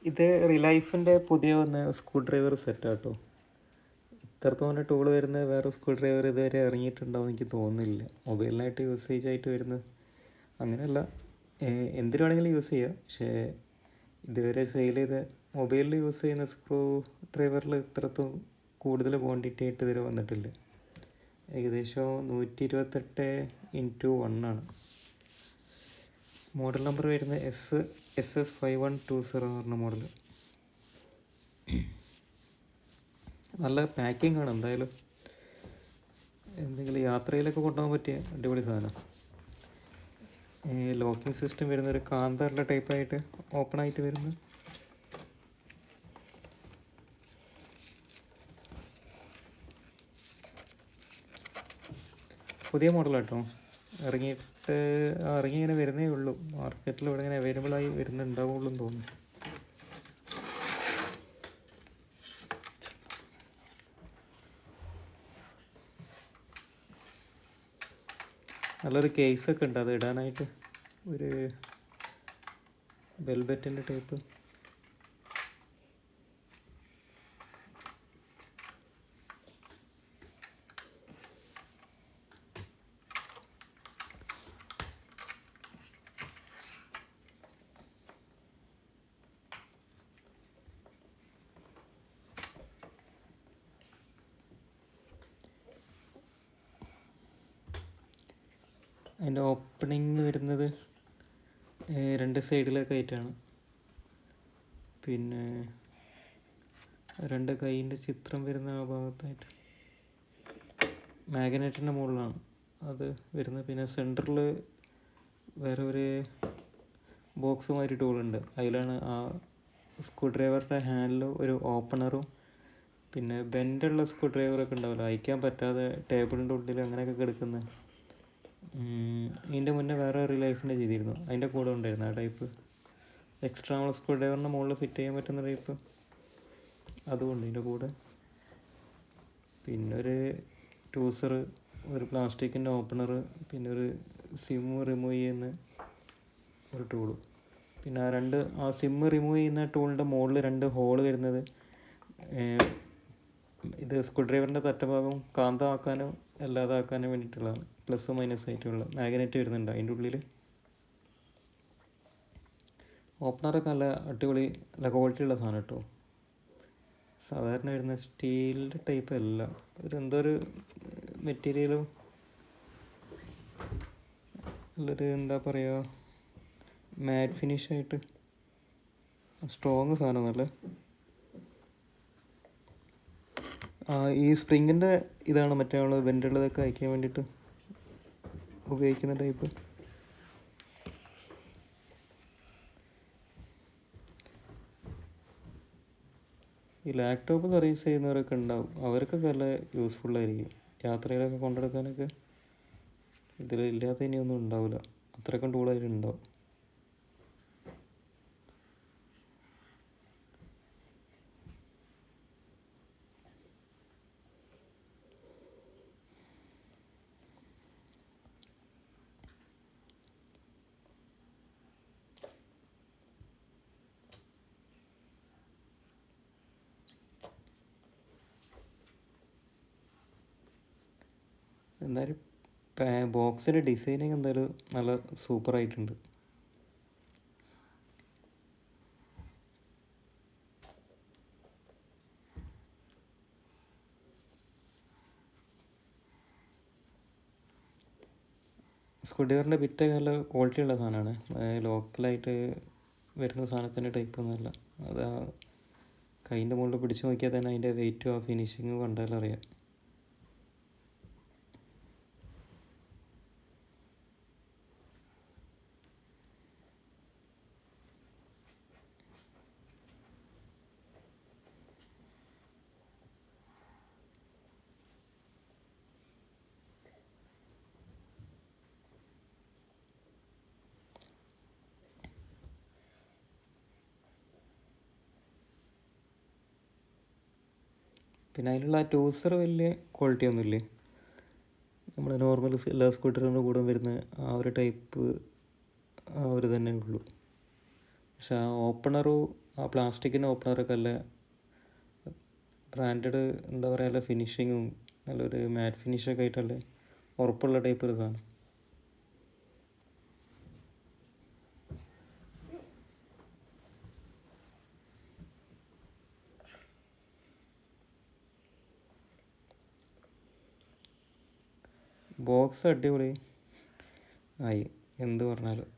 ഇത് റിലൈഫിൻ്റെ പുതിയ വന്ന സ്ക്രൂ ഡ്രൈവർ സെറ്റാട്ടോ. ഇത്രത്തോനെ ടൂൾ വരുന്ന വേറെ സ്ക്രൂ ഡ്രൈവർ ഇതുവരെ ഇറങ്ങിയിട്ടുണ്ടാവും എനിക്ക് തോന്നുന്നില്ല. മൊബൈലിനായിട്ട് യൂസേജ് ആയിട്ട് വരുന്നത് അങ്ങനെയല്ല, എന്തിനു വേണമെങ്കിലും യൂസ് ചെയ്യാം. പക്ഷേ ഇതുവരെ സെയിൽ ചെയ്ത മൊബൈലിൽ യൂസ് ചെയ്യുന്ന സ്ക്രൂ ഡ്രൈവറിൽ ഇത്രത്തും കൂടുതൽ ക്വാണ്ടിറ്റി ആയിട്ട് ഇതുവരെ വന്നിട്ടില്ല. ഏകദേശം 128x1 ആണ്. മോഡൽ നമ്പർ വരുന്നത് SS-5120 എന്ന് പറഞ്ഞ മോഡൽ. നല്ല പാക്കിംഗ് ആണ്. എന്തായാലും എന്തെങ്കിലും യാത്രയിലൊക്കെ കൊണ്ടുപോകാൻ പറ്റിയ അടിപൊളി സാധനം. ലോക്കിംഗ് സിസ്റ്റം വരുന്ന ഒരു കാന്തറുടെ ടൈപ്പായിട്ട് ഓപ്പൺ ആയിട്ട് വരുന്ന പുതിയ മോഡലാട്ടോ. ഇറങ്ങി ഇങ്ങനെ വരുന്നേ ഉള്ളൂ. മാർക്കറ്റിൽ ഇവിടെ ഇങ്ങനെ അവൈലബിളായി വരുന്നുണ്ടാവുള്ളൂ എന്ന് തോന്നുന്നു. നല്ലൊരു കേസൊക്കെ ഉണ്ട്, അത് ഇടാനായിട്ട്. ഒരു വെൽബെറ്റിൻ്റെ ടൈപ്പ്. അതിൻ്റെ ഓപ്പണിങ് വരുന്നത് രണ്ട് സൈഡിലൊക്കെ ആയിട്ടാണ്. പിന്നെ രണ്ട് കൈയിൻ്റെ ചിത്രം വരുന്ന ആ ഭാഗത്തായിട്ട് മാഗ്നറ്റിൻ്റെ മുകളിലാണ് അത് വരുന്നത്. പിന്നെ സെൻറ്ററിൽ വേറെ ഒരു ബോക്സ് മാതിരി ടൂളുണ്ട്. അതിലാണ് ആ സ്ക്രൂ ഡ്രൈവറിൻ്റെ ഹാൻഡിൽ ഒരു ഓപ്പണറും പിന്നെ ബെൻഡുള്ള സ്ക്രൂ ഡ്രൈവറൊക്കെ ഉണ്ടാവില്ല, അയക്കാൻ പറ്റാതെ ടേബിളിൻ്റെ ഉള്ളിൽ അങ്ങനെയൊക്കെ കിടക്കുന്ന. ഇതിൻ്റെ മുന്നേ വേറെ റിലൈഫിൻ്റെ ചെയ്തിരുന്നു, അതിൻ്റെ കൂടെ ഉണ്ടായിരുന്നു ആ ടൈപ്പ്. എക്സ്ട്രാ നമ്മൾ സ്ക്രൂ ഡ്രൈവറിൻ്റെ മുകളിൽ ഫിറ്റ് ചെയ്യാൻ പറ്റുന്ന ടൈപ്പ് അതുകൊണ്ട് ഇതിൻ്റെ കൂടെ. പിന്നെ ഒരു ടൂസർ, ഒരു പ്ലാസ്റ്റിക്കിൻ്റെ ഓപ്പണർ, പിന്നെ ഒരു സിമ്മ് റിമൂവ് ചെയ്യുന്ന ഒരു ടൂള്. പിന്നെ ആ സിമ്മ് റിമൂവ് ചെയ്യുന്ന ടൂളിൻ്റെ മുകളിൽ രണ്ട് ഹോള് വരുന്നത് ഇത് സ്ക്രൂ ഡ്രൈവറിൻ്റെ തറ്റഭാഗം കാന്തമാക്കാനും അല്ലാതാക്കാനും വേണ്ടിയിട്ടുള്ളതാണ്. പ്ലസ് മൈനസ് ആയിട്ടുള്ള മാഗ്നറ്റ് വരുന്നുണ്ട് അതിൻ്റെ ഉള്ളിൽ. ഓപ്പണറൊക്കെ നല്ല അടിപൊളി, നല്ല ക്വാളിറ്റി ഉള്ള സാധനം കേട്ടോ. സാധാരണ വരുന്ന സ്റ്റീലിൻ്റെ ടൈപ്പ് അല്ല, ഒരു മെറ്റീരിയലും നല്ലൊരു എന്താ പറയുക, മാറ്റ് ഫിനിഷായിട്ട് സ്ട്രോങ് സാധനം. നല്ല ഈ സ്പ്രിങ്ങിൻ്റെ ഇതാണ് മറ്റേ നമ്മൾ വെൻ്റുള്ളതൊക്കെ അയക്കാൻ വേണ്ടിയിട്ട് ഉപയോഗിക്കുന്ന ടൈപ്പ്. ഈ ലാപ്ടോപ്പ് സർവീസ് ചെയ്യുന്നവരൊക്കെ ഉണ്ടാവും, അവർക്കൊക്കെ നല്ല യൂസ്ഫുള്ളായിരിക്കും. യാത്രയിലൊക്കെ കൊണ്ടെടുക്കാനൊക്കെ ഇതിലില്ലാത്ത ഇനിയൊന്നും ഉണ്ടാവില്ല, അത്രയ്ക്കും ടൂളായിട്ടുണ്ടാവും. എന്തായാലും ബോക്സിൻ്റെ ഡിസൈനിങ് എന്തായാലും നല്ല സൂപ്പറായിട്ടുണ്ട്. സ്ക്രൂ ഡ്രൈവറിൻ്റെ ബിറ്റൊക്കെ നല്ല ക്വാളിറ്റി ഉള്ള സാധനമാണ്. ലോക്കലായിട്ട് വരുന്ന സാധനത്തിൻ്റെ ടൈപ്പൊന്നുമല്ല. അത് ആ കൈൻ്റെ മുകളിൽ പിടിച്ച് നോക്കിയാൽ തന്നെ അതിൻ്റെ വെയിറ്റും ആ ഫിനിഷിങ്ങും കണ്ടാലറിയാം. പിന്നെ അതിലുള്ള ആ ടൂസർ വലിയ ക്വാളിറ്റി ഒന്നുമില്ലേ, നമ്മൾ നോർമൽ എല്ലാ സ്കൂട്ടറിൻ്റെ കൂടെ വരുന്ന ആ ഒരു ടൈപ്പ് ആ ഒരു തന്നെ ഉള്ളൂ. പക്ഷെ ആ ഓപ്പണറും ആ പ്ലാസ്റ്റിക്കിൻ്റെ ഓപ്പണറൊക്കെ നല്ല ബ്രാൻഡഡ്, എന്താ പറയുക, നല്ല ഫിനിഷിങ്ങും നല്ലൊരു മാറ്റ് ഫിനിഷൊക്കെ ആയിട്ടല്ലേ ഉറപ്പുള്ള ടൈപ്പ് ഒരു സാധനം. ബോക്സ് അടിപൊളി ആയി, എന്ത് പറഞ്ഞാലും.